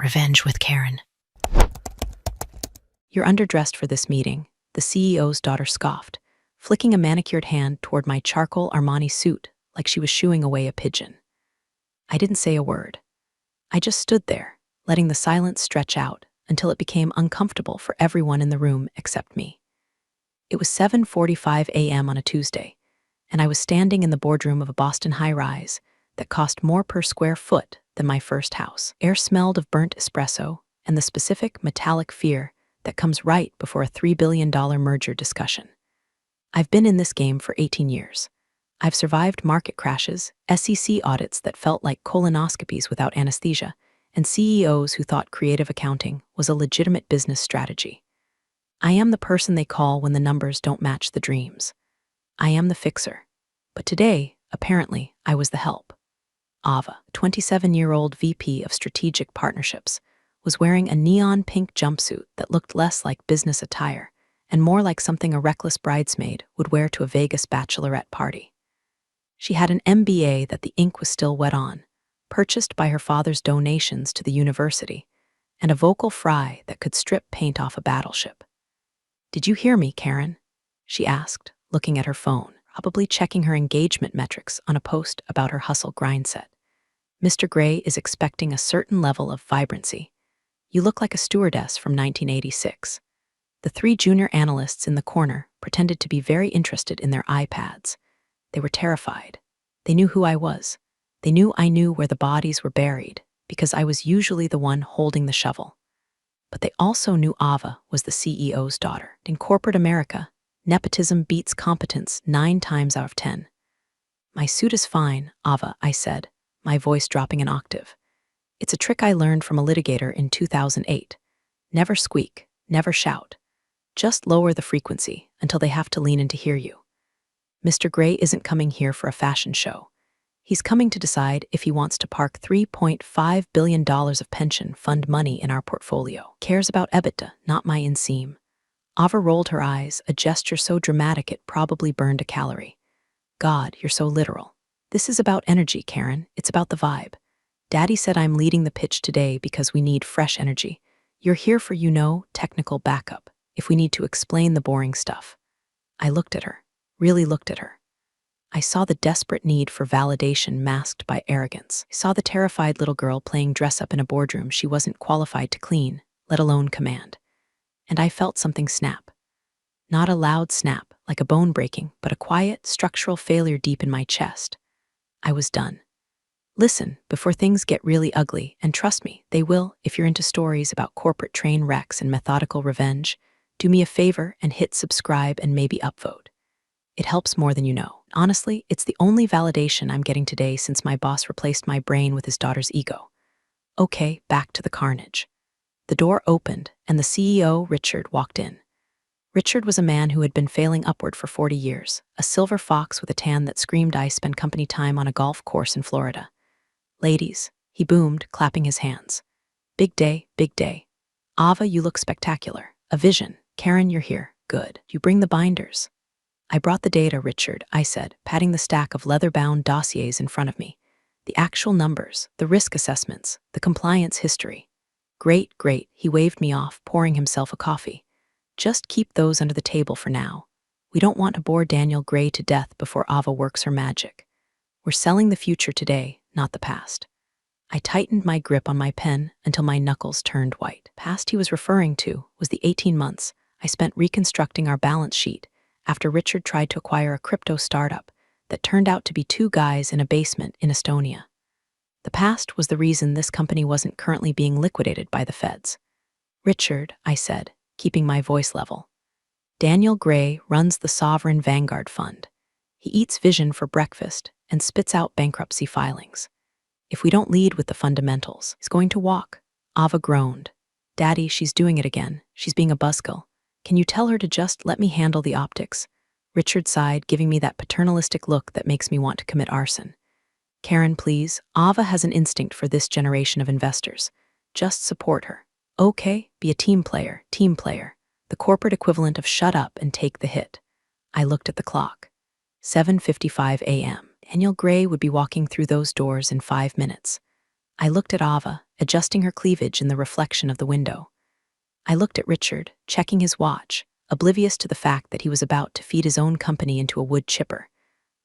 Revenge with Karen. "You're underdressed for this meeting," the CEO's daughter scoffed, flicking a manicured hand toward my charcoal Armani suit like she was shooing away a pigeon. I didn't say a word. I just stood there, letting the silence stretch out until it became uncomfortable for everyone in the room except me. It was 7:45 a.m. on a Tuesday, and I was standing in the boardroom of a Boston high-rise that cost more per square foot than my first house. Air smelled of burnt espresso and the specific metallic fear that comes right before a $3 billion merger discussion. I've been in this game for 18 years. I've survived market crashes, SEC audits that felt like colonoscopies without anesthesia, and CEOs who thought creative accounting was a legitimate business strategy. I am the person they call when the numbers don't match the dreams. I am the fixer. But today, apparently, I was the help. Ava, 27-year-old VP of Strategic Partnerships, was wearing a neon pink jumpsuit that looked less like business attire and more like something a reckless bridesmaid would wear to a Vegas bachelorette party. She had an MBA that the ink was still wet on, purchased by her father's donations to the university, and a vocal fry that could strip paint off a battleship. "Did you hear me, Karen?" she asked, looking at her phone, probably checking her engagement metrics on a post about her hustle grind set. "Mr. Gray is expecting a certain level of vibrancy. You look like a stewardess from 1986. The three junior analysts in the corner pretended to be very interested in their iPads. They were terrified. They knew who I was. They knew I knew where the bodies were buried, because I was usually the one holding the shovel. But they also knew Ava was the CEO's daughter. In corporate America, nepotism beats competence 9 times out of 10. "My suit is fine, Ava," I said, my voice dropping an octave. "It's a trick I learned from a litigator in 2008. Never squeak, never shout. Just lower the frequency until they have to lean in to hear you. Mr. Gray isn't coming here for a fashion show. He's coming to decide if he wants to park $3.5 billion of pension fund money in our portfolio. Cares about EBITDA, not my inseam." Ava rolled her eyes, a gesture so dramatic it probably burned a calorie. "God, you're so literal. This is about energy, Karen. It's about the vibe. Daddy said I'm leading the pitch today because we need fresh energy. You're here for, technical backup, if we need to explain the boring stuff." I looked at her, really looked at her. I saw the desperate need for validation masked by arrogance. I saw the terrified little girl playing dress-up in a boardroom she wasn't qualified to clean, let alone command. And I felt something snap. Not a loud snap, like a bone breaking, but a quiet, structural failure deep in my chest. I was done. Listen, before things get really ugly, and trust me, they will if you're into stories about corporate train wrecks and methodical revenge, do me a favor and hit subscribe and maybe upvote. It helps more than you know. Honestly, it's the only validation I'm getting today since my boss replaced my brain with his daughter's ego. Okay, back to the carnage. The door opened, and the CEO, Richard, walked in. Richard was a man who had been failing upward for 40 years, a silver fox with a tan that screamed I spend company time on a golf course in Florida. "Ladies," he boomed, clapping his hands. Big day, big day. Ava, you look spectacular. A vision. Karen, you're here. Good. You bring the binders." "I brought the data, Richard," I said, patting the stack of leather-bound dossiers in front of me. "The actual numbers, the risk assessments, the compliance history." Great, great, he waved me off, pouring himself a coffee. "Just keep those under the table for now. We don't want to bore Daniel Gray to death before Ava works her magic. We're selling the future today, not the past." I tightened my grip on my pen until my knuckles turned white. Past he was referring to was the 18 months I spent reconstructing our balance sheet after Richard tried to acquire a crypto startup that turned out to be 2 guys in a basement in Estonia. The past was the reason this company wasn't currently being liquidated by the feds. "Richard," I said, keeping my voice level. "Daniel Gray runs the Sovereign Vanguard Fund. He eats vision for breakfast and spits out bankruptcy filings. If we don't lead with the fundamentals, he's going to walk." Ava groaned. "Daddy, she's doing it again. She's being a buzzkill. Can you tell her to just let me handle the optics?" Richard sighed, giving me that paternalistic look that makes me want to commit arson. "Karen, please. Ava has an instinct for this generation of investors. Just support her. Okay, be a team player, the corporate equivalent of shut up and take the hit." I looked at the clock. 7:55 a.m. Daniel Gray would be walking through those doors in 5 minutes. I looked at Ava, adjusting her cleavage in the reflection of the window. I looked at Richard, checking his watch, oblivious to the fact that he was about to feed his own company into a wood chipper.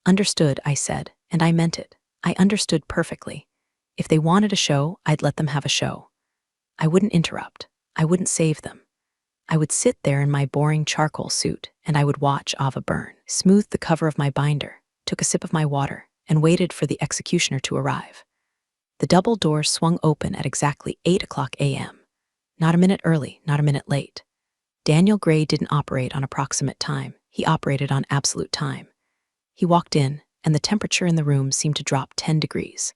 Understood, I said, and I meant it. I understood perfectly. If they wanted a show, I'd let them have a show. I wouldn't interrupt. I wouldn't save them. I would sit there in my boring charcoal suit, and I would watch Ava burn, smoothed the cover of my binder, took a sip of my water, and waited for the executioner to arrive. The double doors swung open at exactly 8 a.m. Not a minute early, not a minute late. Daniel Gray didn't operate on approximate time. He operated on absolute time. He walked in, and the temperature in the room seemed to drop 10 degrees.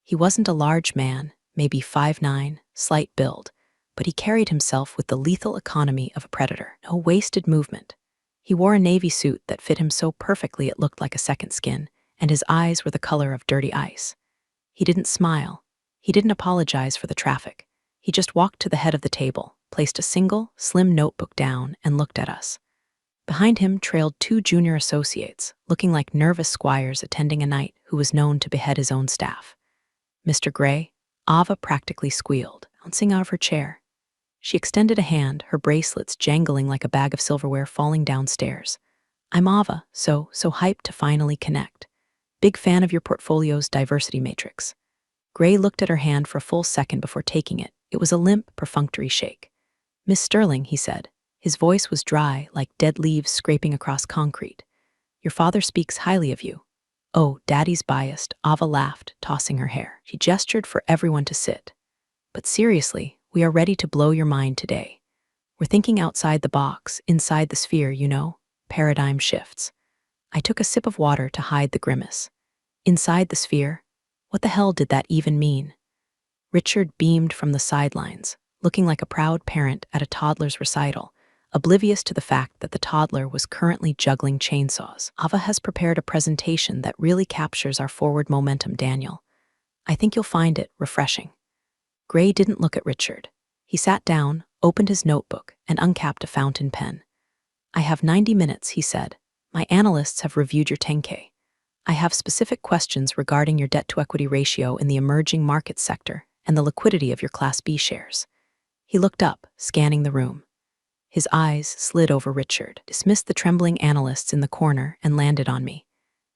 He wasn't a large man, maybe 5'9", slight build, but he carried himself with the lethal economy of a predator. No wasted movement. He wore a navy suit that fit him so perfectly it looked like a second skin, and his eyes were the color of dirty ice. He didn't smile. He didn't apologize for the traffic. He just walked to the head of the table, placed a single, slim notebook down, and looked at us. Behind him trailed 2 junior associates, looking like nervous squires attending a knight who was known to behead his own staff. "Mr. Gray," Ava practically squealed, bouncing out of her chair. She extended a hand, her bracelets jangling like a bag of silverware falling downstairs. "I'm Ava, so hyped to finally connect. Big fan of your portfolio's diversity matrix." Gray looked at her hand for a full second before taking it. It was a limp, perfunctory shake. "Miss Sterling," he said. His voice was dry, like dead leaves scraping across concrete. "Your father speaks highly of you." "Oh, Daddy's biased," Ava laughed, tossing her hair. She gestured for everyone to sit. "But seriously, we are ready to blow your mind today. We're thinking outside the box, inside the sphere, you know? Paradigm shifts." I took a sip of water to hide the grimace. Inside the sphere? What the hell did that even mean? Richard beamed from the sidelines, looking like a proud parent at a toddler's recital, oblivious to the fact that the toddler was currently juggling chainsaws. "Ava has prepared a presentation that really captures our forward momentum, Daniel. I think you'll find it refreshing." Gray didn't look at Richard. He sat down, opened his notebook, and uncapped a fountain pen. "I have 90 minutes, he said. "My analysts have reviewed your 10K. I have specific questions regarding your debt-to-equity ratio in the emerging markets sector and the liquidity of your Class B shares." He looked up, scanning the room. His eyes slid over Richard, dismissed the trembling analysts in the corner, and landed on me.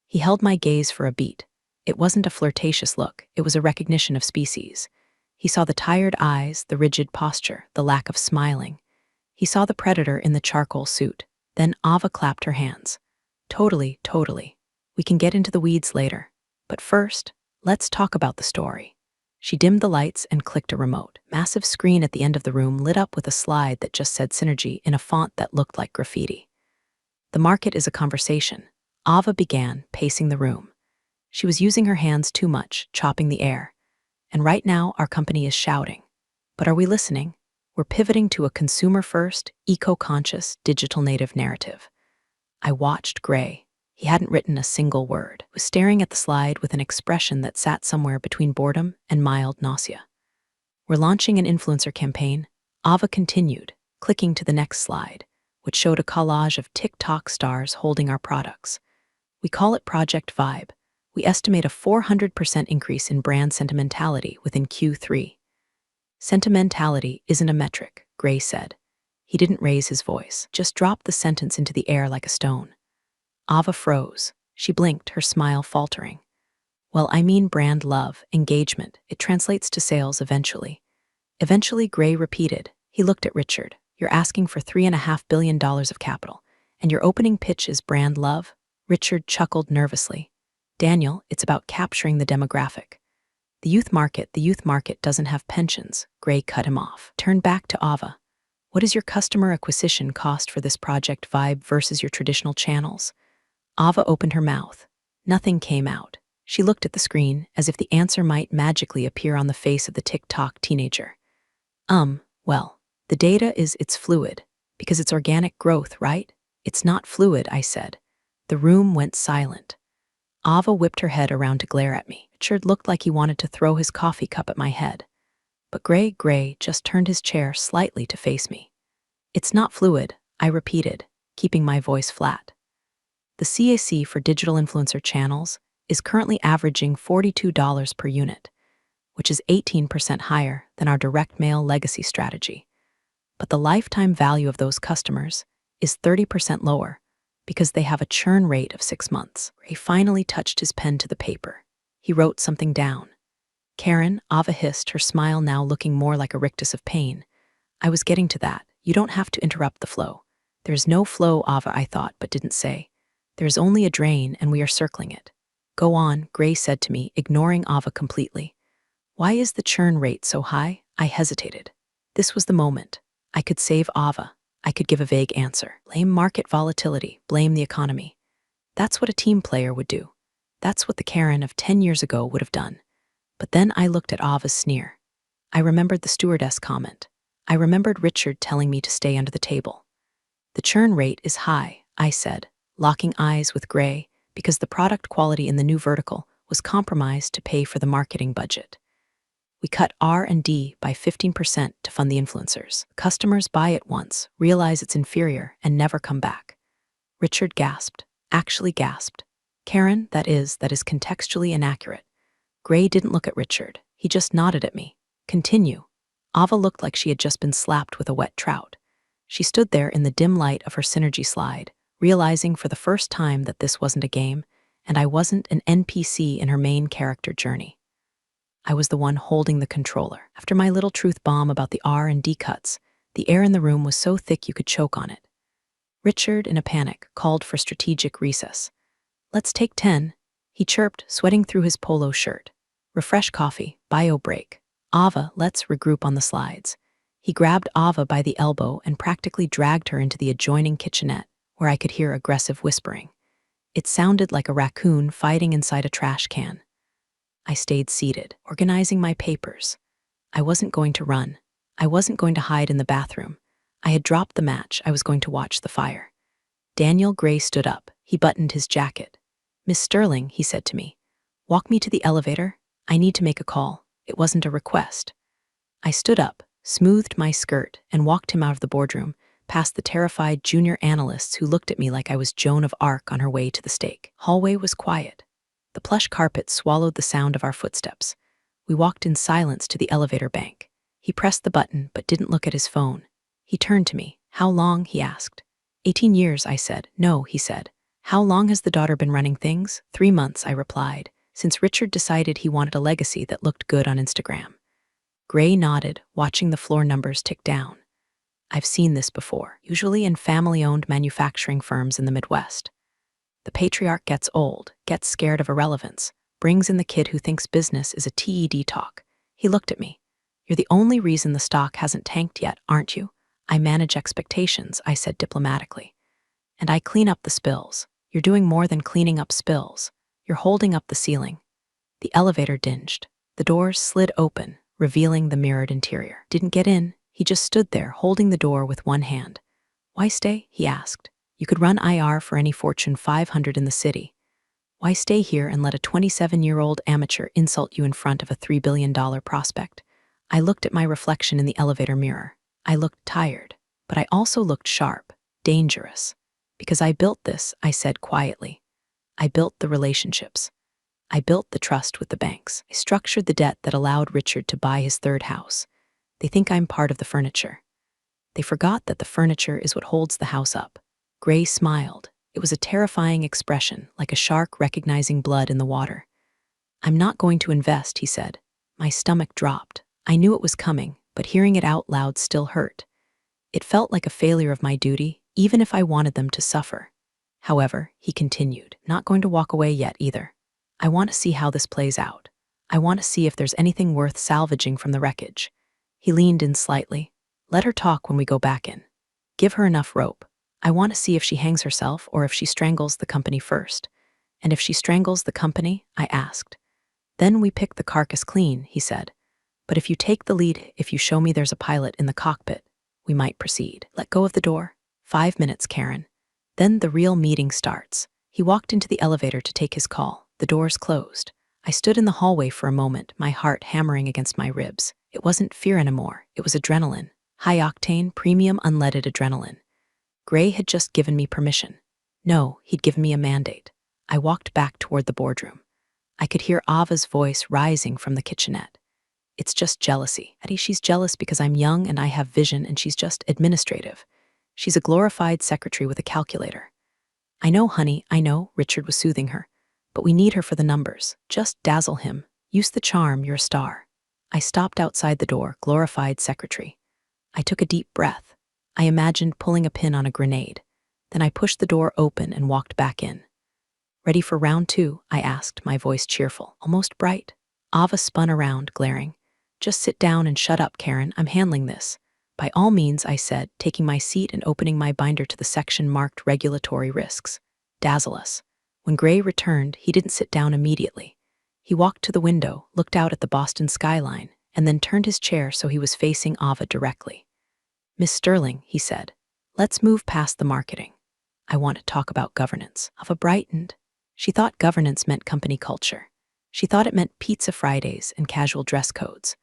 He held my gaze for a beat. It wasn't a flirtatious look, it was a recognition of species. He saw the tired eyes, the rigid posture, the lack of smiling. He saw the predator in the charcoal suit. Then Ava clapped her hands. "Totally, totally. We can get into the weeds later. But first, let's talk about the story." She dimmed the lights and clicked a remote. Massive screen at the end of the room lit up with a slide that just said Synergy in a font that looked like graffiti. "The market is a conversation." Ava began, pacing the room. She was using her hands too much, chopping the air. "And right now, our company is shouting. But are we listening? We're pivoting to a consumer-first, eco-conscious, digital native narrative." I watched Gray. He hadn't written a single word, was staring at the slide with an expression that sat somewhere between boredom and mild nausea. "We're launching an influencer campaign," Ava continued, clicking to the next slide, which showed a collage of TikTok stars holding our products. "We call it Project Vibe. We estimate a 400% increase in brand sentimentality within Q3. "Sentimentality isn't a metric," Gray said. He didn't raise his voice, just dropped the sentence into the air like a stone. Ava froze. She blinked, her smile faltering. "Well, I mean brand love, engagement. It translates to sales eventually." Eventually, Gray repeated. He looked at Richard. "You're asking for $3.5 billion of capital, and your opening pitch is brand love?" Richard chuckled nervously. "Daniel, it's about capturing the demographic. The youth market doesn't have pensions." Gray cut him off. Turned back to Ava. "What is your customer acquisition cost for this Project Vibe versus your traditional channels?" Ava opened her mouth. Nothing came out. She looked at the screen as if the answer might magically appear on the face of the TikTok teenager. Well, the data it's fluid, because it's organic growth, right?" "It's not fluid," I said. The room went silent. Ava whipped her head around to glare at me. Richard looked like he wanted to throw his coffee cup at my head. But Gray just turned his chair slightly to face me. "It's not fluid," I repeated, keeping my voice flat. "The CAC for digital influencer channels is currently averaging $42 per unit. which is 18% higher than our direct mail legacy strategy. But the lifetime value of those customers is 30% lower because they have a churn rate of 6 months. He finally touched his pen to the paper. He wrote something down. Karen, Ava hissed, her smile now looking more like a rictus of pain. I was getting to that. You don't have to interrupt the flow. There's no flow, Ava, I thought, but didn't say. There's only a drain, and we are circling it. Go on, Gray said to me, ignoring Ava completely. Why is the churn rate so high? I hesitated. This was the moment. I could save Ava. I could give a vague answer. Blame market volatility, blame the economy. That's what a team player would do. That's what the Karen of 10 years ago would have done. But then I looked at Ava's sneer. I remembered the stewardess comment. I remembered Richard telling me to stay under the table. The churn rate is high, I said, locking eyes with Gray, because the product quality in the new vertical was compromised to pay for the marketing budget. We cut R&D by 15% to fund the influencers. Customers buy it once, realize it's inferior, and never come back. Richard gasped, actually gasped. Karen, that is contextually inaccurate. Gray didn't look at Richard. He just nodded at me. Continue. Ava looked like she had just been slapped with a wet trout. She stood there in the dim light of her synergy slide, realizing for the first time that this wasn't a game, and I wasn't an NPC in her main character journey. I was the one holding the controller. After my little truth bomb about the R&D cuts, the air in the room was so thick you could choke on it. Richard, in a panic, called for strategic recess. Let's take 10, he chirped, sweating through his polo shirt. Refresh coffee, bio break. Ava, let's regroup on the slides. He grabbed Ava by the elbow and practically dragged her into the adjoining kitchenette, where I could hear aggressive whispering. It sounded like a raccoon fighting inside a trash can. I stayed seated, organizing my papers. I wasn't going to run. I wasn't going to hide in the bathroom. I had dropped the match. I was going to watch the fire. Daniel Gray stood up. He buttoned his jacket. Miss Sterling, he said to me, walk me to the elevator. I need to make a call. It wasn't a request. I stood up, smoothed my skirt, and walked him out of the boardroom, past the terrified junior analysts who looked at me like I was Joan of Arc on her way to the stake. Hallway was quiet. The plush carpet swallowed the sound of our footsteps. We walked in silence to the elevator bank. He pressed the button but didn't look at his phone. He turned to me. How long? He asked. 18 years, I said. No, he said. How long has the daughter been running things? 3 months, I replied, since Richard decided he wanted a legacy that looked good on Instagram. Gray nodded, watching the floor numbers tick down. I've seen this before, usually in family-owned manufacturing firms in the Midwest. The patriarch gets old, gets scared of irrelevance, brings in the kid who thinks business is a TED talk. He looked at me. You're the only reason the stock hasn't tanked yet, aren't you? I manage expectations, I said diplomatically. And I clean up the spills. You're doing more than cleaning up spills. You're holding up the ceiling. The elevator dinged. The doors slid open, revealing the mirrored interior. Didn't get in. He just stood there, holding the door with one hand. Why stay? He asked. You could run IR for any Fortune 500 in the city. Why stay here and let a 27-year-old amateur insult you in front of a $3 billion prospect? I looked at my reflection in the elevator mirror. I looked tired, but I also looked sharp, dangerous. Because I built this, I said quietly. I built the relationships. I built the trust with the banks. I structured the debt that allowed Richard to buy his third house. They think I'm part of the furniture. They forgot that the furniture is what holds the house up. Gray smiled. It was a terrifying expression, like a shark recognizing blood in the water. I'm not going to invest, he said. My stomach dropped. I knew it was coming, but hearing it out loud still hurt. It felt like a failure of my duty, even if I wanted them to suffer. However, he continued, not going to walk away yet either. I want to see how this plays out. I want to see if there's anything worth salvaging from the wreckage. He leaned in slightly. Let her talk when we go back in. Give her enough rope. I want to see if she hangs herself or if she strangles the company first. And if she strangles the company, I asked. Then we pick the carcass clean, he said. But if you take the lead, if you show me there's a pilot in the cockpit, we might proceed. Let go of the door. 5 minutes, Karen. Then the real meeting starts. He walked into the elevator to take his call. The doors closed. I stood in the hallway for a moment, my heart hammering against my ribs. It wasn't fear anymore. It was adrenaline. High-octane, premium, unleaded adrenaline. Gray had just given me permission. No, he'd given me a mandate. I walked back toward the boardroom. I could hear Ava's voice rising from the kitchenette. It's just jealousy. Eddie, she's jealous because I'm young and I have vision and she's just administrative. She's a glorified secretary with a calculator. I know, honey, I know, Richard was soothing her. But we need her for the numbers. Just dazzle him. Use the charm, you're a star. I stopped outside the door, glorified secretary. I took a deep breath. I imagined pulling a pin on a grenade. Then I pushed the door open and walked back in. Ready for round 2? I asked, my voice cheerful, almost bright. Ava spun around, glaring. Just sit down and shut up, Karen. I'm handling this. By all means, I said, taking my seat and opening my binder to the section marked regulatory risks. Dazzle us. When Gray returned, he didn't sit down immediately. He walked to the window, looked out at the Boston skyline, and then turned his chair so he was facing Ava directly. Miss Sterling, he said, let's move past the marketing. I want to talk about governance. Ava brightened. She thought governance meant company culture. She thought it meant pizza Fridays and casual dress codes.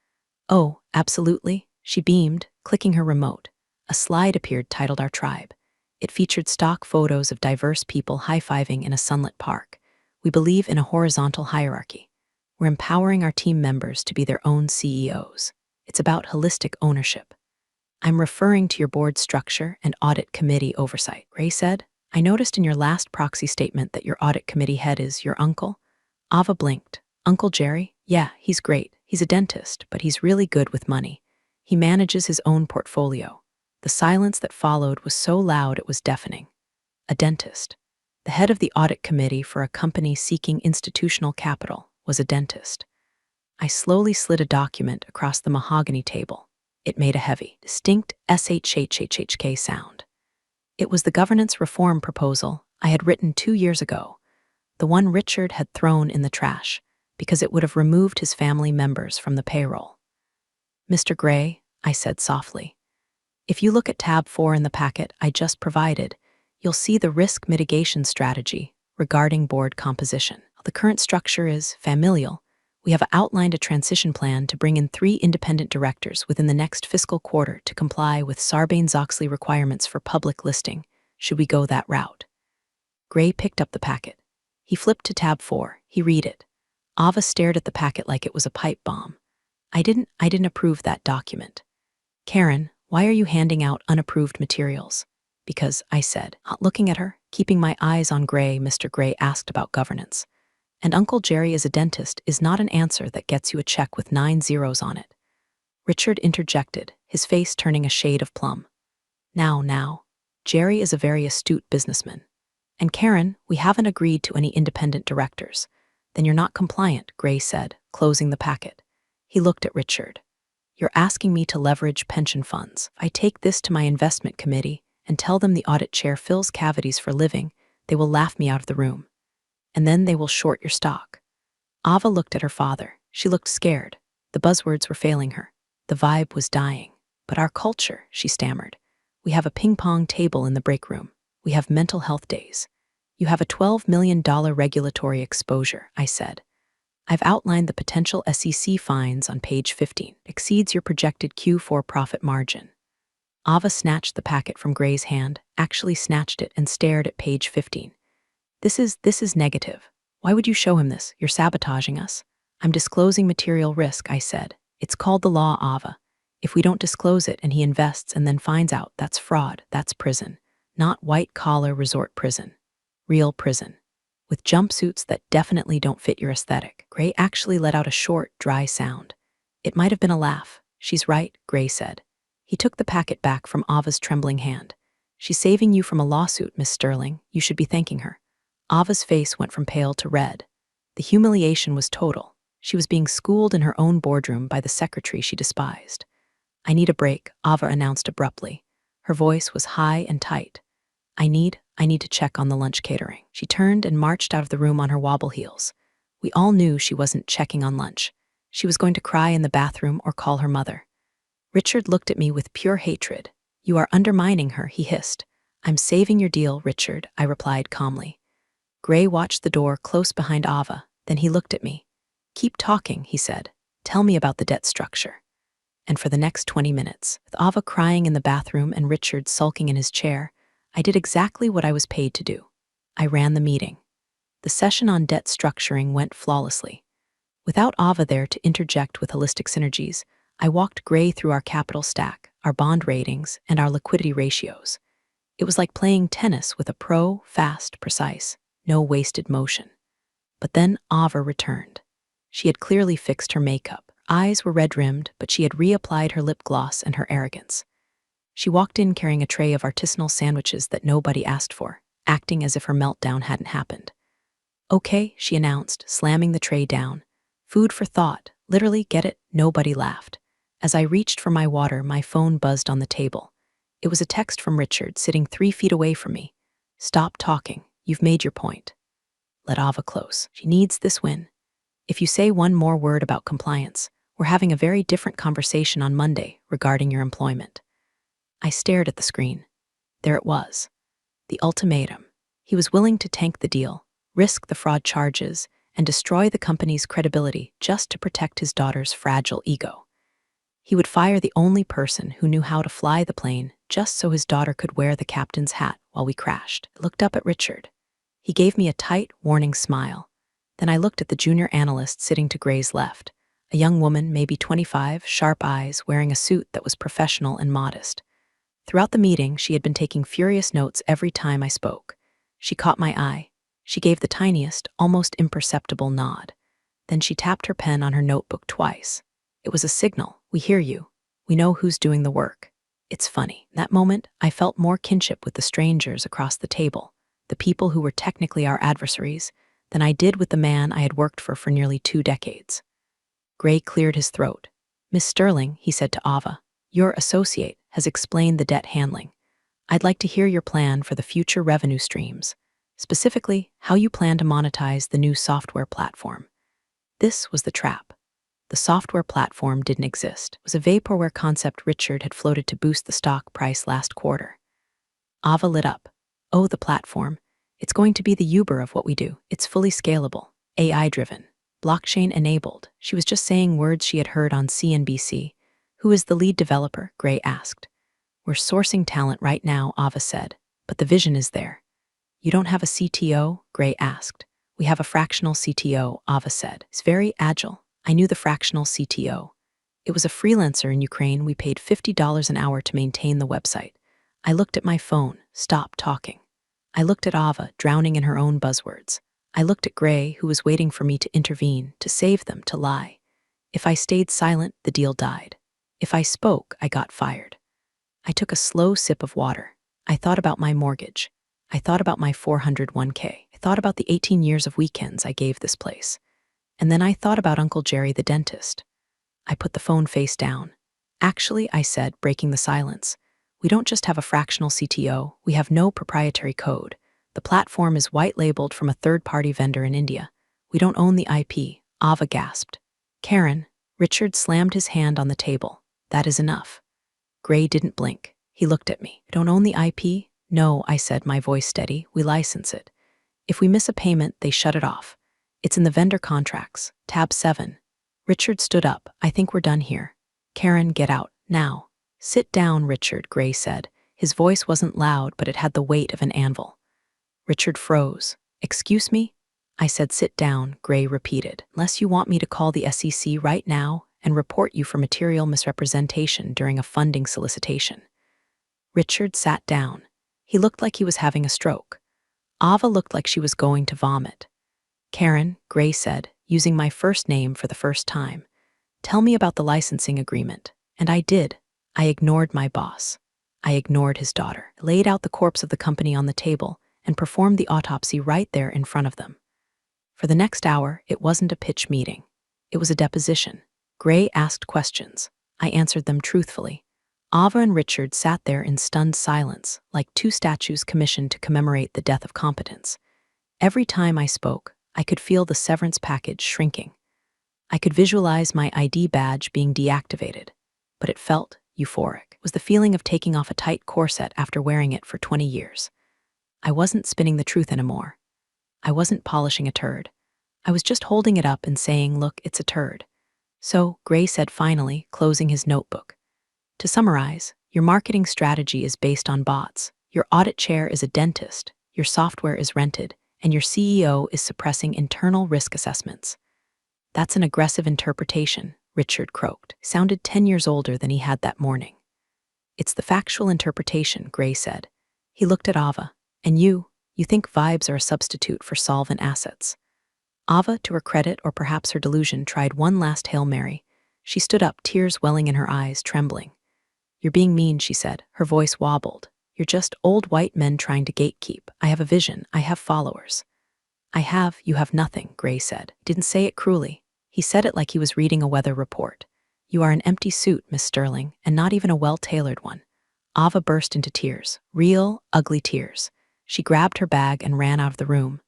Oh, absolutely, she beamed, clicking her remote. A slide appeared titled Our Tribe. It featured stock photos of diverse people high-fiving in a sunlit park. We believe in a horizontal hierarchy. We're empowering our team members to be their own CEOs. It's about holistic ownership. I'm referring to your board structure and audit committee oversight, Gray said. I noticed in your last proxy statement that your audit committee head is your uncle. Ava blinked. Uncle Jerry? Yeah, he's great. He's a dentist, but he's really good with money. He manages his own portfolio. The silence that followed was so loud it was deafening. A dentist. The head of the audit committee for a company seeking institutional capital was a dentist. I slowly slid a document across the mahogany table. It made a heavy, distinct SHHHHK sound. It was the governance reform proposal I had written 2 years ago, the one Richard had thrown in the trash because it would have removed his family members from the payroll. Mr. Gray, I said softly, if you look at tab 4 in the packet I just provided, you'll see the risk mitigation strategy regarding board composition. The current structure is familial. We have outlined a transition plan to bring in 3 independent directors within the next fiscal quarter to comply with Sarbanes-Oxley requirements for public listing, should we go that route. Gray picked up the packet. He flipped to tab 4. He read it. Ava stared at the packet like it was a pipe bomb. I didn't approve that document. Karen, why are you handing out unapproved materials? Because, I said, not looking at her, keeping my eyes on Gray, Mr. Gray asked about governance. And Uncle Jerry is a dentist is not an answer that gets you a check with 9 zeros on it. Richard interjected, his face turning a shade of plum. Now, Jerry is a very astute businessman. And Karen, we haven't agreed to any independent directors. Then you're not compliant, Gray said, closing the packet. He looked at Richard. You're asking me to leverage pension funds. If I take this to my investment committee and tell them the audit chair fills cavities for living, they will laugh me out of the room. And then they will short your stock. Ava looked at her father. She looked scared. The buzzwords were failing her. The vibe was dying. But our culture, she stammered. We have a ping-pong table in the break room. We have mental health days. You have a $12 million regulatory exposure, I said. I've outlined the potential SEC fines on page 15. Exceeds your projected Q4 profit margin. Ava snatched the packet from Gray's hand, actually snatched it and stared at page 15. This is negative. Why would you show him this? You're sabotaging us. I'm disclosing material risk, I said. It's called the law, Ava. If we don't disclose it and he invests and then finds out, that's fraud, that's prison. Not white-collar resort prison. Real prison. With jumpsuits that definitely don't fit your aesthetic. Gray actually let out a short, dry sound. It might have been a laugh. She's right, Gray said. He took the packet back from Ava's trembling hand. She's saving you from a lawsuit, Miss Sterling. You should be thanking her. Ava's face went from pale to red. The humiliation was total. She was being schooled in her own boardroom by the secretary she despised. I need a break, Ava announced abruptly. Her voice was high and tight. I need to check on the lunch catering. She turned and marched out of the room on her wobble heels. We all knew she wasn't checking on lunch. She was going to cry in the bathroom or call her mother. Richard looked at me with pure hatred. You are undermining her, he hissed. I'm saving your deal, Richard, I replied calmly. Gray watched the door close behind Ava, then he looked at me. Keep talking, he said. Tell me about the debt structure. And for the next 20 minutes, with Ava crying in the bathroom and Richard sulking in his chair, I did exactly what I was paid to do. I ran the meeting. The session on debt structuring went flawlessly. Without Ava there to interject with holistic synergies, I walked Gray through our capital stack, our bond ratings, and our liquidity ratios. It was like playing tennis with a pro, fast, precise, no wasted motion. But then Ava returned. She had clearly fixed her makeup. Eyes were red-rimmed, but she had reapplied her lip gloss and her arrogance. She walked in carrying a tray of artisanal sandwiches that nobody asked for, acting as if her meltdown hadn't happened. "Okay," she announced, slamming the tray down. "Food for thought. Literally, get it?" Nobody laughed. As I reached for my water, my phone buzzed on the table. It was a text from Richard, sitting 3 feet away from me. "Stop talking. You've made your point. Let Ava close. She needs this win. If you say one more word about compliance, we're having a very different conversation on Monday regarding your employment." I stared at the screen. There it was. The ultimatum. He was willing to tank the deal, risk the fraud charges, and destroy the company's credibility just to protect his daughter's fragile ego. He would fire the only person who knew how to fly the plane just so his daughter could wear the captain's hat while we crashed. I looked up at Richard. He gave me a tight, warning smile. Then I looked at the junior analyst sitting to Gray's left, a young woman, maybe 25, sharp eyes, wearing a suit that was professional and modest. Throughout the meeting, she had been taking furious notes every time I spoke. She caught my eye. She gave the tiniest, almost imperceptible nod. Then she tapped her pen on her notebook twice. It was a signal. "We hear you. We know who's doing the work." It's funny. In that moment, I felt more kinship with the strangers across the table, the people who were technically our adversaries, than I did with the man I had worked for nearly 2 decades. Gray cleared his throat. "Miss Sterling," he said to Ava, "your associate has explained the debt handling. I'd like to hear your plan for the future revenue streams, specifically how you plan to monetize the new software platform." This was the trap. The software platform didn't exist. It was a vaporware concept Richard had floated to boost the stock price last quarter. Ava lit up. "Oh, the platform. It's going to be the Uber of what we do. It's fully scalable, AI-driven, blockchain-enabled." She was just saying words she had heard on CNBC. "Who is the lead developer?" Gray asked. "We're sourcing talent right now," Ava said, "but the vision is there." "You don't have a CTO?" Gray asked. "We have a fractional CTO," Ava said. "He's very agile." I knew the fractional CTO. It was a freelancer in Ukraine. We paid $50 an hour to maintain the website. I looked at my phone. Stop talking. I looked at Ava, drowning in her own buzzwords. I looked at Gray, who was waiting for me to intervene, to save them, to lie. If I stayed silent, the deal died. If I spoke, I got fired. I took a slow sip of water. I thought about my mortgage. I thought about my 401k. I thought about the 18 years of weekends I gave this place. And then I thought about Uncle Jerry the dentist. I put the phone face down. "Actually," I said, breaking the silence, "we don't just have a fractional CTO, we have no proprietary code. The platform is white-labeled from a third-party vendor in India. We don't own the IP." Ava gasped. "Karen," Richard slammed his hand on the table. "That is enough." Gray didn't blink. He looked at me. "Don't own the IP?" "No," I said, my voice steady. "We license it. If we miss a payment, they shut it off. It's in the vendor contracts, tab 7. Richard stood up. "I think we're done here. Karen, get out, now." "Sit down, Richard," Gray said. His voice wasn't loud, but it had the weight of an anvil. Richard froze. "Excuse me?" I said, "Sit down," Gray repeated. "Unless you want me to call the SEC right now and report you for material misrepresentation during a funding solicitation." Richard sat down. He looked like he was having a stroke. Ava looked like she was going to vomit. "Karen," Gray said, using my first name for the first time, "tell me about the licensing agreement." And I did. I ignored my boss. I ignored his daughter. I laid out the corpse of the company on the table and performed the autopsy right there in front of them. For the next hour, it wasn't a pitch meeting. It was a deposition. Gray asked questions. I answered them truthfully. Ava and Richard sat there in stunned silence, like 2 statues commissioned to commemorate the death of competence. Every time I spoke, I could feel the severance package shrinking. I could visualize my ID badge being deactivated, but it felt euphoric. It was the feeling of taking off a tight corset after wearing it for 20 years. I wasn't spinning the truth anymore. I wasn't polishing a turd. I was just holding it up and saying, "Look, it's a turd." "So," Gray said finally, closing his notebook, "to summarize, your marketing strategy is based on bots. Your audit chair is a dentist. Your software is rented. And your CEO is suppressing internal risk assessments." That's an aggressive interpretation, Richard croaked. Sounded 10 years older than he had that morning. It's the factual interpretation, Gray said. He looked at Ava. And you think vibes are a substitute for solvent assets. Ava, to her credit or perhaps her delusion, tried one last Hail Mary. She stood up, tears welling in her eyes, trembling. You're being mean, she said. Her voice wobbled. You're just old white men trying to gatekeep. I have a vision. I have followers. You have nothing, Gray said. Didn't say it cruelly. He said it like he was reading a weather report. You are an empty suit, Miss Sterling, and not even a well-tailored one. Ava burst into tears. Real, ugly tears. She grabbed her bag and ran out of the room.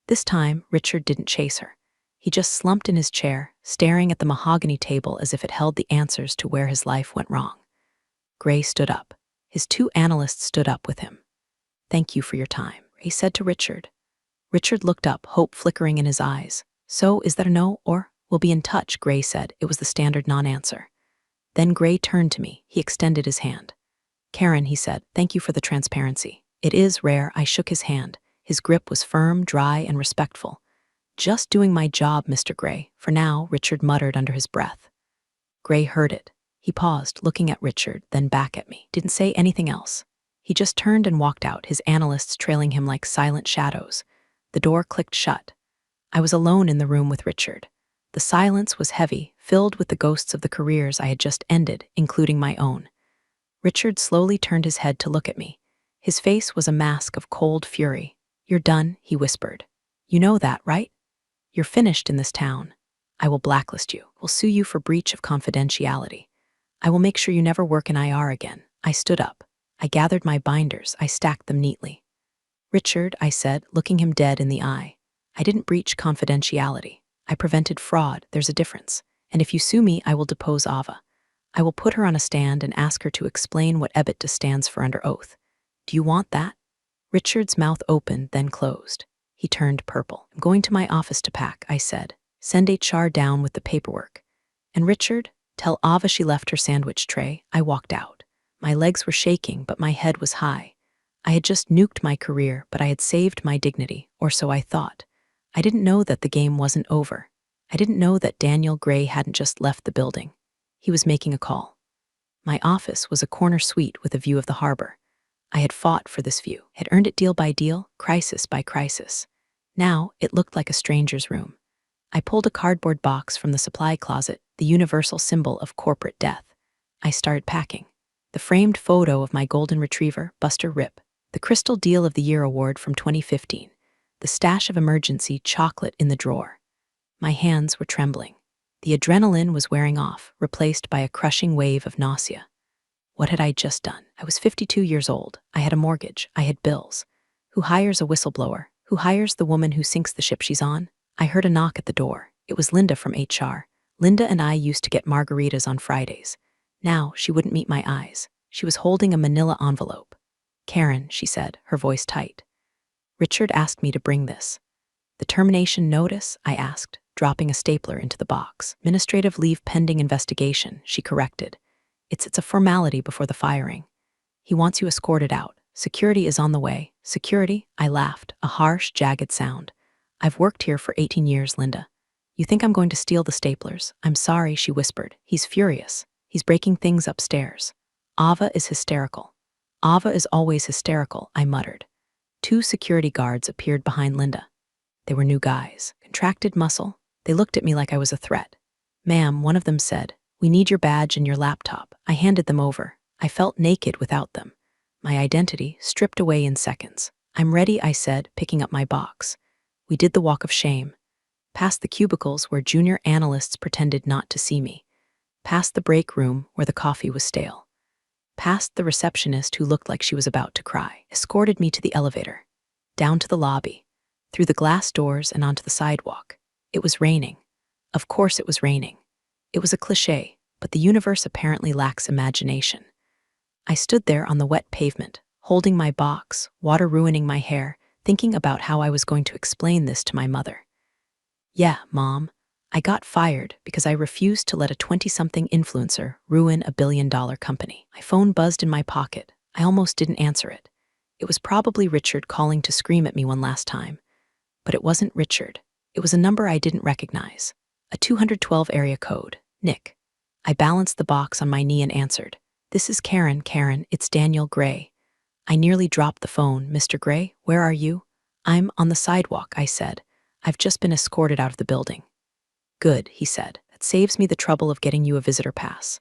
This time, Richard didn't chase her. He just slumped in his chair, staring at the mahogany table as if it held the answers to where his life went wrong. Gray stood up. His two analysts stood up with him. Thank you for your time, he said to Richard. Richard looked up, hope flickering in his eyes. So, is that a no, or? We'll be in touch, Gray said. It was the standard non-answer. Then Gray turned to me. He extended his hand. Karen, he said, thank you for the transparency. It is rare. I shook his hand. His grip was firm, dry, and respectful. Just doing my job, Mr. Gray. For now, Richard muttered under his breath. Gray heard it. He paused, looking at Richard, then back at me. Didn't say anything else. He just turned and walked out, his analysts trailing him like silent shadows. The door clicked shut. I was alone in the room with Richard. The silence was heavy, filled with the ghosts of the careers I had just ended, including my own. Richard slowly turned his head to look at me. His face was a mask of cold fury. You're done, he whispered. You know that, right? You're finished in this town. I will blacklist you. Will sue you for breach of confidentiality. I will make sure you never work in IR again. I stood up. I gathered my binders. I stacked them neatly. Richard, I said, looking him dead in the eye. I didn't breach confidentiality. I prevented fraud. There's a difference. And if you sue me, I will depose Ava. I will put her on a stand and ask her to explain what EBITDA stands for under oath. Do you want that? Richard's mouth opened, then closed. He turned purple. I'm going to my office to pack, I said. Send HR down with the paperwork. And Richard, tell Ava she left her sandwich tray. I walked out. My legs were shaking, but my head was high. I had just nuked my career, but I had saved my dignity, or so I thought. I didn't know that the game wasn't over. I didn't know that Daniel Gray hadn't just left the building. He was making a call. My office was a corner suite with a view of the harbor. I had fought for this view, had earned it deal by deal, crisis by crisis. Now, it looked like a stranger's room. I pulled a cardboard box from the supply closet, the universal symbol of corporate death. I started packing. The framed photo of my golden retriever, Buster Rip, the Crystal Deal of the Year award from 2015, the stash of emergency chocolate in the drawer. My hands were trembling. The adrenaline was wearing off, replaced by a crushing wave of nausea. What had I just done? I was 52 years old. I had a mortgage. I had bills. Who hires a whistleblower? Who hires the woman who sinks the ship she's on? I heard a knock at the door. It was Linda from HR. Linda and I used to get margaritas on Fridays. Now, she wouldn't meet my eyes. She was holding a manila envelope. Karen, she said, her voice tight. Richard asked me to bring this. The termination notice? I asked, dropping a stapler into the box. Administrative leave pending investigation, she corrected. It's a formality before the firing. He wants you escorted out. Security is on the way. Security? I laughed, a harsh, jagged sound. I've worked here for 18 years, Linda. You think I'm going to steal the staplers? I'm sorry, she whispered. He's furious. He's breaking things upstairs. Ava is hysterical. Ava is always hysterical, I muttered. 2 security guards appeared behind Linda. They were new guys, contracted muscle. They looked at me like I was a threat. Ma'am, one of them said, we need your badge and your laptop. I handed them over. I felt naked without them. My identity stripped away in seconds. I'm ready, I said, picking up my box. We did the walk of shame. Past the cubicles where junior analysts pretended not to see me. Past the break room where the coffee was stale. Past the receptionist who looked like she was about to cry. Escorted me to the elevator. Down to the lobby. Through the glass doors and onto the sidewalk. It was raining. Of course it was raining. It was a cliché, but the universe apparently lacks imagination. I stood there on the wet pavement, holding my box, water ruining my hair, thinking about how I was going to explain this to my mother. Yeah, Mom, I got fired because I refused to let a 20-something influencer ruin a billion-dollar company. My phone buzzed in my pocket. I almost didn't answer it. It was probably Richard calling to scream at me one last time. But it wasn't Richard. It was a number I didn't recognize. A 212 area code. Nick. I balanced the box on my knee and answered. This is Karen, it's Daniel Gray. I nearly dropped the phone. Mr. Gray, where are you? I'm on the sidewalk, I said. I've just been escorted out of the building. Good, he said. That saves me the trouble of getting you a visitor pass.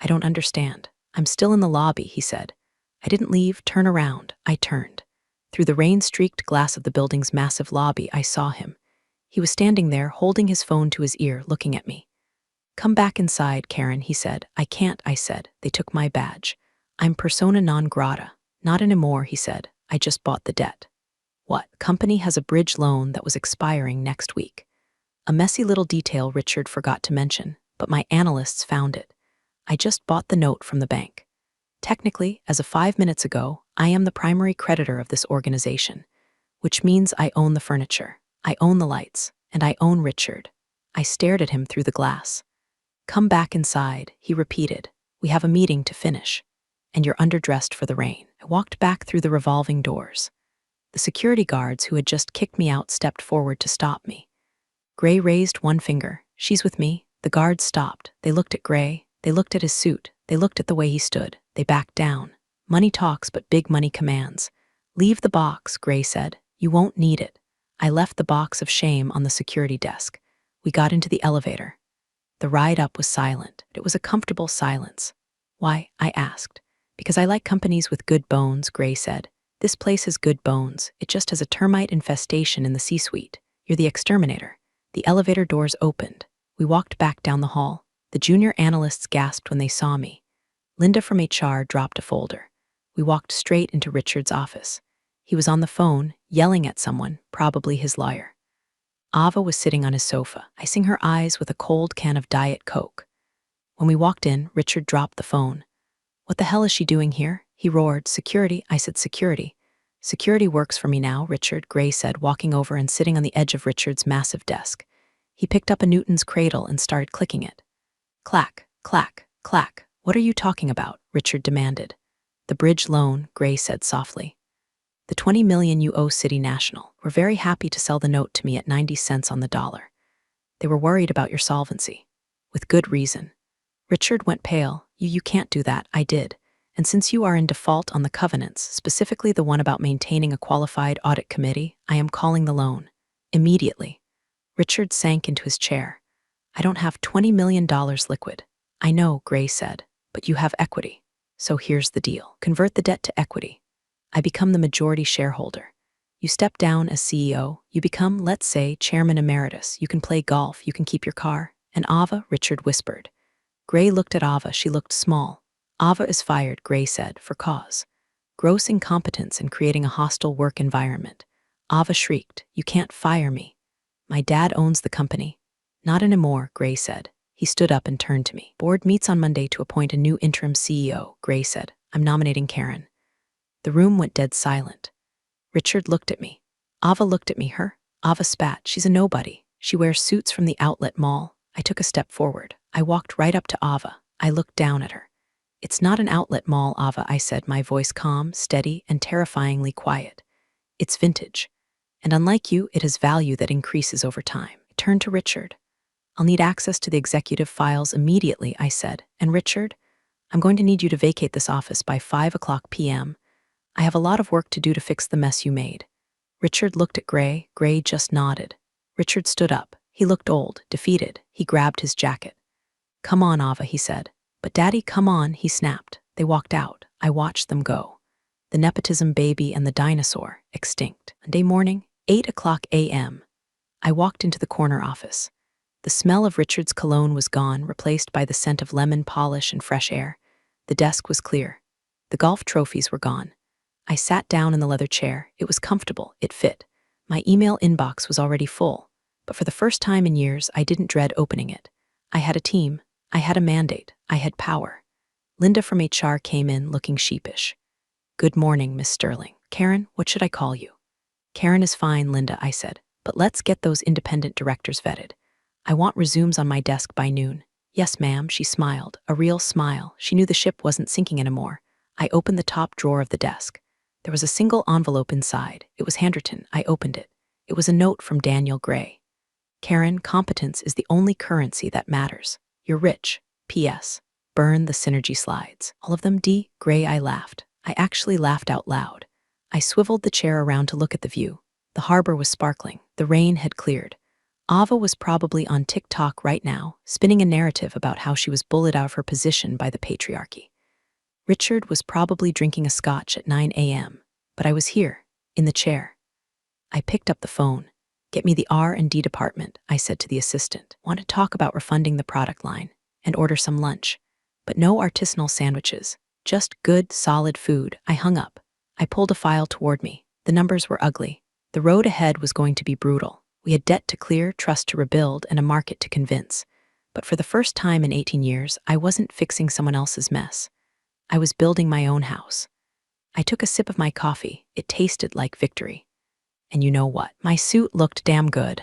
I don't understand. I'm still in the lobby, he said. I didn't leave. Turn around. I turned. Through the rain-streaked glass of the building's massive lobby, I saw him. He was standing there, holding his phone to his ear, looking at me. Come back inside, Karen, he said. I can't, I said. They took my badge. I'm persona non grata. Not anymore, he said. I just bought the debt. What? Company has a bridge loan that was expiring next week. A messy little detail Richard forgot to mention, but my analysts found it. I just bought the note from the bank. Technically, as of 5 minutes ago, I am the primary creditor of this organization, which means I own the furniture, I own the lights, and I own Richard. I stared at him through the glass. Come back inside, he repeated. We have a meeting to finish. And you're underdressed for the rain. I walked back through the revolving doors. The security guards who had just kicked me out stepped forward to stop me. Gray raised one finger. She's with me. The guards stopped. They looked at Gray. They looked at his suit. They looked at the way he stood. They backed down. Money talks, but big money commands. Leave the box, Gray said. You won't need it. I left the box of shame on the security desk. We got into the elevator. The ride up was silent. It was a comfortable silence. Why? I asked. Because I like companies with good bones, Gray said. This place has good bones. It just has a termite infestation in the C-suite. You're the exterminator. The elevator doors opened. We walked back down the hall. The junior analysts gasped when they saw me. Linda from HR dropped a folder. We walked straight into Richard's office. He was on the phone, yelling at someone, probably his lawyer. Ava was sitting on his sofa, icing her eyes with a cold can of Diet Coke. When we walked in, Richard dropped the phone. What the hell is she doing here? He roared. Security. I said security. Security works for me now, Richard, Gray said, walking over and sitting on the edge of Richard's massive desk. He picked up a Newton's cradle and started clicking it. Clack, clack, clack. What are you talking about? Richard demanded. The bridge loan, Gray said softly. The $20 million you owe City National. We're very happy to sell the note to me at 90 cents on the dollar. They were worried about your solvency. With good reason. Richard went pale. You can't do that. I did. And since you are in default on the covenants, specifically the one about maintaining a qualified audit committee, I am calling the loan. Immediately. Richard sank into his chair. I don't have $20 million liquid. I know, Gray said, but you have equity. So here's the deal. Convert the debt to equity. I become the majority shareholder. You step down as CEO. You become, let's say, chairman emeritus. You can play golf. You can keep your car. And Ava, Richard whispered. Gray looked at Ava. She looked small. Ava is fired, Gray said, for cause. Gross incompetence in creating a hostile work environment. Ava shrieked. You can't fire me. My dad owns the company. Not anymore, Gray said. He stood up and turned to me. Board meets on Monday to appoint a new interim CEO, Gray said. I'm nominating Karen. The room went dead silent. Richard looked at me. Ava looked at me. Her? Ava spat. She's a nobody. She wears suits from the outlet mall. I took a step forward. I walked right up to Ava. I looked down at her. It's not an outlet mall, Ava, I said, my voice calm, steady, and terrifyingly quiet. It's vintage. And unlike you, it has value that increases over time. I turned to Richard. I'll need access to the executive files immediately, I said. And Richard, I'm going to need you to vacate this office by 5:00 p.m. I have a lot of work to do to fix the mess you made. Richard looked at Gray. Gray just nodded. Richard stood up. He looked old, defeated. He grabbed his jacket. Come on, Ava, he said. But Daddy, come on, he snapped. They walked out. I watched them go. The nepotism baby and the dinosaur, extinct. Monday morning, 8:00 a.m. I walked into the corner office. The smell of Richard's cologne was gone, replaced by the scent of lemon polish and fresh air. The desk was clear. The golf trophies were gone. I sat down in the leather chair. It was comfortable. It fit. My email inbox was already full. But for the first time in years, I didn't dread opening it. I had a team. I had a mandate. I had power. Linda from HR came in looking sheepish. Good morning, Miss Sterling. Karen, what should I call you? Karen is fine, Linda, I said. But let's get those independent directors vetted. I want resumes on my desk by noon. Yes, ma'am, she smiled. A real smile. She knew the ship wasn't sinking anymore. I opened the top drawer of the desk. There was a single envelope inside. It was handwritten. I opened it. It was a note from Daniel Gray. Karen, competence is the only currency that matters. You're rich. P.S. Burn the synergy slides. All of them, D. Gray, I laughed. I actually laughed out loud. I swiveled the chair around to look at the view. The harbor was sparkling. The rain had cleared. Ava was probably on TikTok right now, spinning a narrative about how she was bullied out of her position by the patriarchy. Richard was probably drinking a scotch at 9 a.m., but I was here, in the chair. I picked up the phone. Get me the R&D department, I said to the assistant. Want to talk about refunding the product line and order some lunch. But no artisanal sandwiches, just good, solid food. I hung up. I pulled a file toward me. The numbers were ugly. The road ahead was going to be brutal. We had debt to clear, trust to rebuild, and a market to convince. But for the first time in 18 years, I wasn't fixing someone else's mess. I was building my own house. I took a sip of my coffee. It tasted like victory. And you know what? My suit looked damn good.